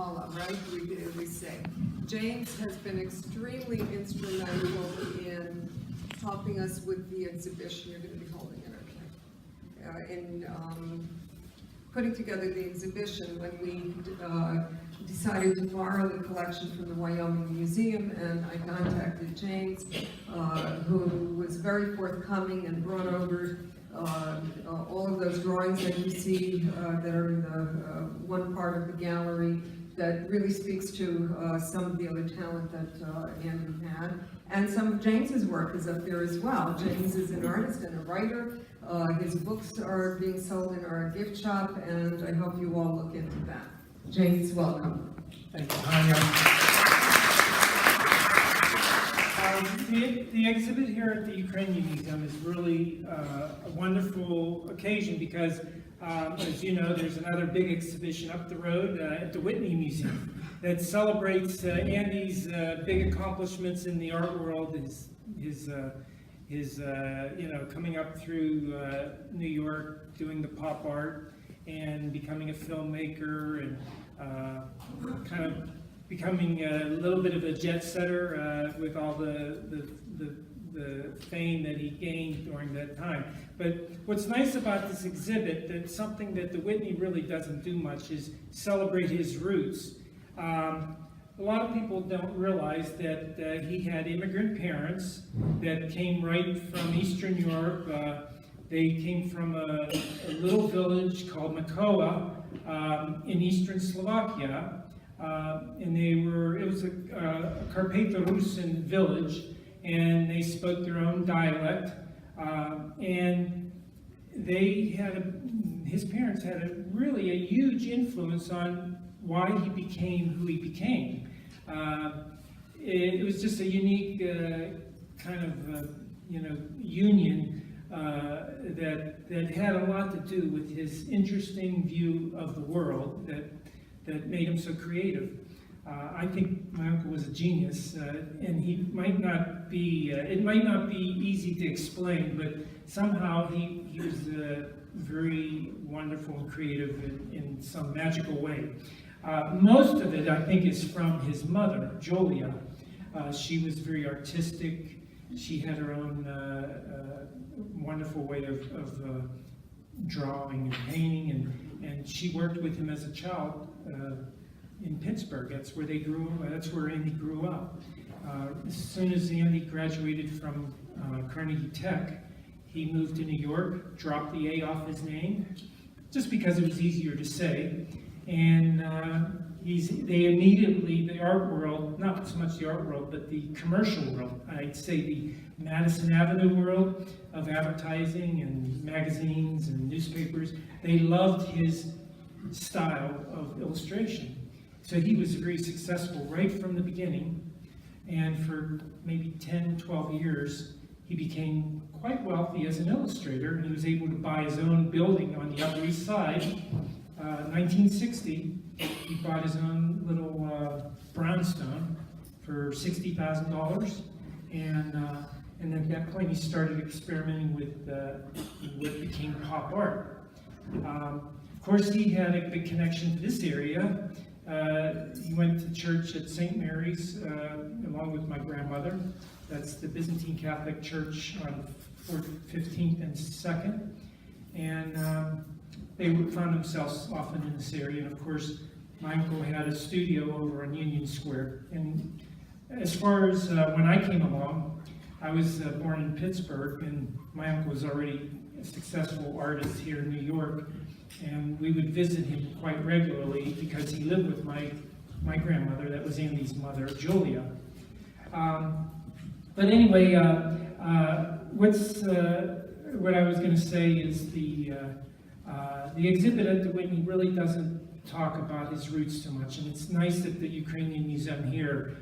Warhol, right? We say. James has been extremely instrumental in helping us with the exhibition. You're going to be holding it, okay? In putting together the exhibition when we decided to borrow the collection from the Wyoming Museum, and I contacted James, who was very forthcoming and brought over all of those drawings that you see that are in the one part of the gallery that really speaks to some of the other talent that Andy had. And some of James's work is up there as well. James is an artist and a writer. His books are being sold in our gift shop, and I hope you all look into that. James, welcome. Thank you, Tanya. The exhibit here at the Ukrainian Museum is really a wonderful occasion because, as you know, there's another big exhibition up the road at the Whitney Museum that celebrates Andy's big accomplishments in the art world, his coming up through New York, doing the pop art, and becoming a filmmaker, and kind of becoming a little bit of a jet setter with all the fame that he gained during that time. But what's nice about this exhibit, that's something that the Whitney really doesn't do much, is celebrate his roots. A lot of people don't realize that he had immigrant parents that came right from Eastern Europe. They came from a little village called Miková in eastern Slovakia, and it was a Carpatho-Rusin village, and they spoke their own dialect, and his parents had really a huge influence on why he became who he became. It was just a unique kind of union that had a lot to do with his interesting view of the world that made him so creative. I think my uncle was a genius, and he might not be. It might not be easy to explain, but somehow he was very wonderful and creative in some magical way. Most of it, I think, is from his mother, Julia. She was very artistic. She had her own wonderful way of drawing and painting, and she worked with him as a child in Pittsburgh. That's where that's where Andy grew up. As soon as Andy graduated from Carnegie Tech, he moved to New York, dropped the A off his name, just because it was easier to say. And they immediately, the art world, not so much the art world, but the commercial world, I'd say the Madison Avenue world of advertising and magazines and newspapers, they loved his style of illustration. So he was very successful right from the beginning, and for maybe 10, 12 years, he became quite wealthy as an illustrator, and he was able to buy his own building on the Upper East Side. 1960, he bought his own little brownstone for $60,000, and at that point he started experimenting with what became pop art. Of course, he had a big connection to this area. He went to church at St. Mary's along with my grandmother. That's the Byzantine Catholic Church on 15th and 2nd. And they found themselves often in this area. And of course, my uncle had a studio over on Union Square. And as far as when I came along, I was born in Pittsburgh, and my uncle was already a successful artist here in New York. And we would visit him quite regularly because he lived with my grandmother. That was Andy's mother, Julia. But anyway, what I was going to say is the exhibit at the Whitney really doesn't talk about his roots too much, and it's nice that the Ukrainian Museum here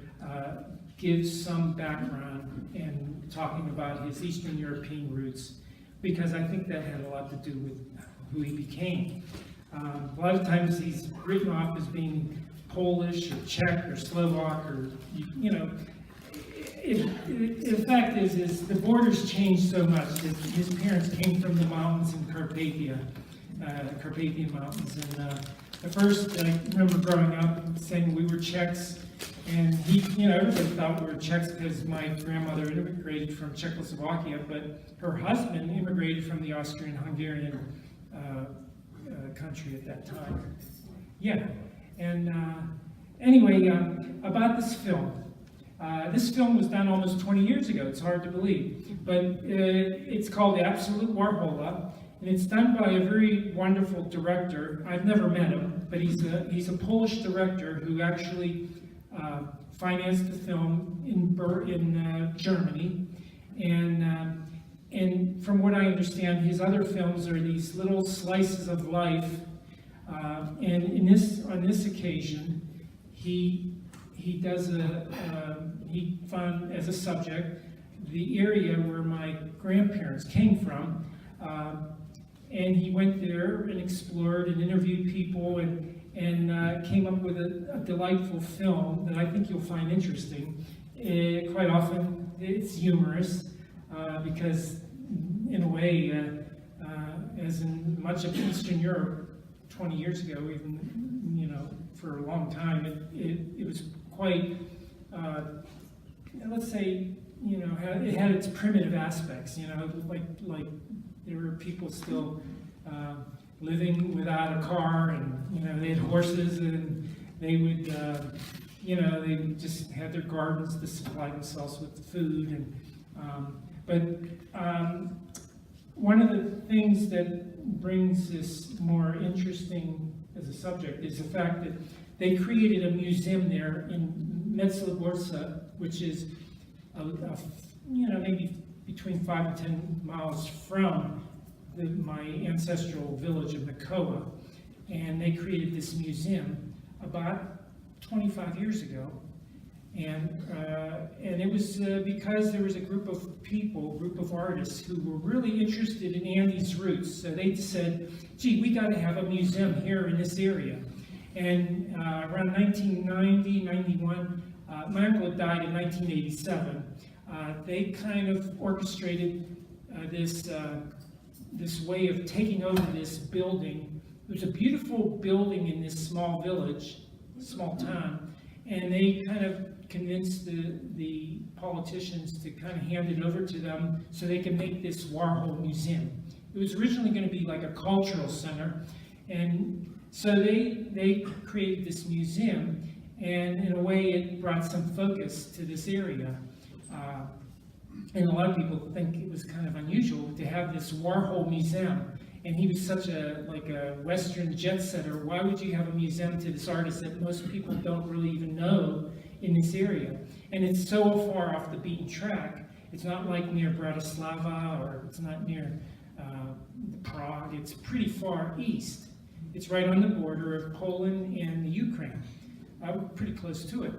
gives some background in talking about his Eastern European roots, because I think that had a lot to do with who he became. A lot of times he's written off as being Polish or Czech or Slovak, or the fact is the borders changed so much that his parents came from the mountains in Carpathian Mountains, and At first, I remember growing up saying we were Czechs, and everybody thought we were Czechs because my grandmother immigrated from Czechoslovakia, but her husband immigrated from the Austrian-Hungarian country at that time. Yeah, and anyway, about this film. This film was done almost 20 years ago. It's hard to believe, but it's called Absolut Warhola, and it's done by a very wonderful director. I've never met him, but he's a Polish director who actually financed the film in Germany, and from what I understand, his other films are these little slices of life. And on this occasion, he found as a subject the area where my grandparents came from, and he went there and explored and interviewed people and came up with a delightful film that I think you'll find interesting. Quite often it's humorous because in a way, as in much of Eastern Europe 20 years ago, even for a long time, it was quite, let's say, it had its primitive aspects, like there were people still living without a car, and they had horses, and they would, they just had their gardens to supply themselves with the food, but one of the things that brings this more interesting as a subject is the fact that they created a museum there in Medzilaborce, which is maybe between 5 and 10 miles from my ancestral village of Miková, and they created this museum about 25 years ago, and it was because there was a group of artists who were really interested in Andy's roots. So they said, gee, we got to have a museum here in this area. And around 1990, 91, my uncle died in 1987. They kind of orchestrated this way of taking over this building. It was a beautiful building in this small village, small town, and they kind of convinced the politicians to kind of hand it over to them so they can make this Warhol museum. It was originally going to be like a cultural center, and so they created this museum, and in a way it brought some focus to this area. And a lot of people think it was kind of unusual to have this Warhol museum. And he was such a Western jet setter. Why would you have a museum to this artist that most people don't really even know in this area? And it's so far off the beaten track. It's not like near Bratislava, or it's not near Prague. It's pretty far east. It's right on the border of Poland and the Ukraine. I'm pretty close to it.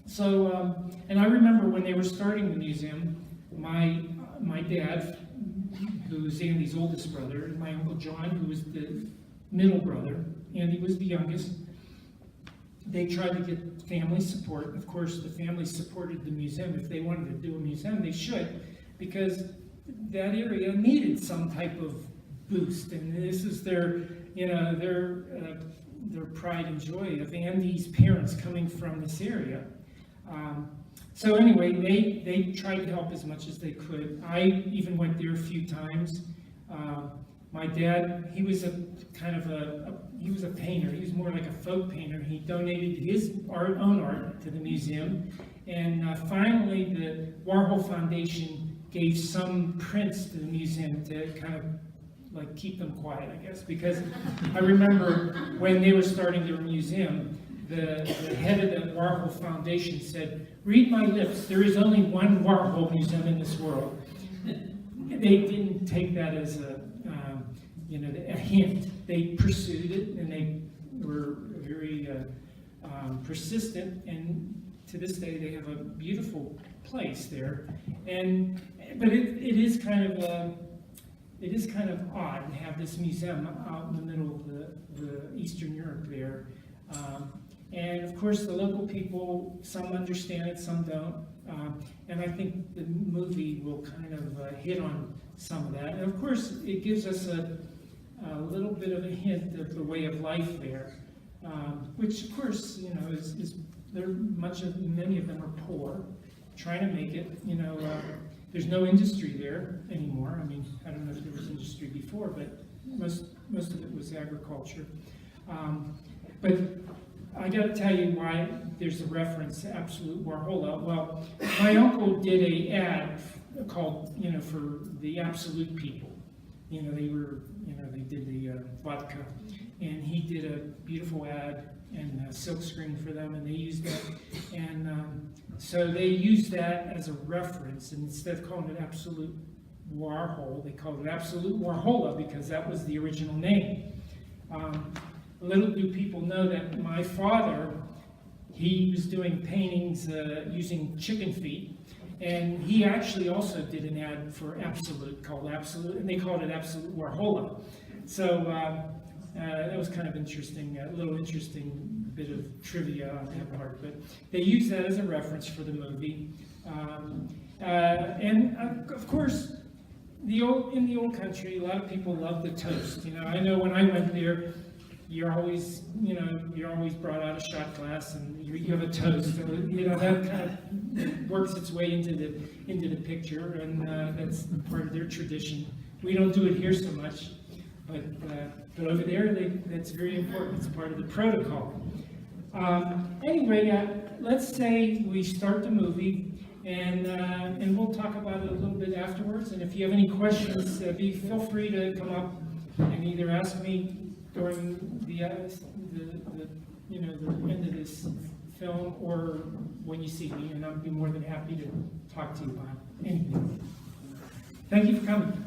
So, and I remember when they were starting the museum, my dad, who was Andy's oldest brother, and my Uncle John, who was the middle brother, Andy was the youngest, they tried to get family support. Of course, the family supported the museum. If they wanted to do a museum, they should, because that area needed some type of boost, and this is their pride and joy of Andy's parents coming from this area. So anyway, they tried to help as much as they could. I even went there a few times. My dad, he was a painter. He was more like a folk painter. He donated his own art to the museum. And finally, the Warhol Foundation gave some prints to the museum to kind of like keep them quiet, I guess. Because I remember when they were starting their museum, the head of the Warhol Foundation said, "Read my lips, there is only one Warhol museum in this world." They didn't take that as a hint. They pursued it, and they were very persistent, and to this day they have a beautiful place there. But it is kind of odd to have this museum out in the middle of the Eastern Europe there. And of course, the local people, some understand it, some don't. And I think the movie will kind of hit on some of that. And of course, it gives us a little bit of a hint of the way of life there, which of course, you know, is many of them are poor, trying to make it. You know, there's no industry there anymore. I mean, I don't know if there was industry before, but most of it was agriculture. But I got to tell you why there's a reference to Absolut Warhola. Well, my uncle did a ad called, you know, for the Absolut people. You know, they did the vodka, and he did a beautiful ad and a silk screen for them, and they used that. And so they used that as a reference, and instead of calling it Absolut Warhol, they called it Absolut Warhola because that was the original name. Little do people know that my father, he was doing paintings using chicken feet, and he actually also did an ad for Absolut called Absolut, and they called it Absolut Warhola. So that was kind of interesting, a little interesting bit of trivia on that part, but they used that as a reference for the movie. And of course, in the old country, a lot of people love the toast. You know, I know when I went there, you're always brought out a shot glass and you have a toast. So, you know, that kind of works its way into the picture, and that's part of their tradition. We don't do it here so much, but over there, that's very important. It's part of the protocol. Anyway, let's say we start the movie, and we'll talk about it a little bit afterwards. And if you have any questions, feel free to come up and either ask me during the end of this film, or when you see me, and I'll be more than happy to talk to you about anything. Thank you for coming.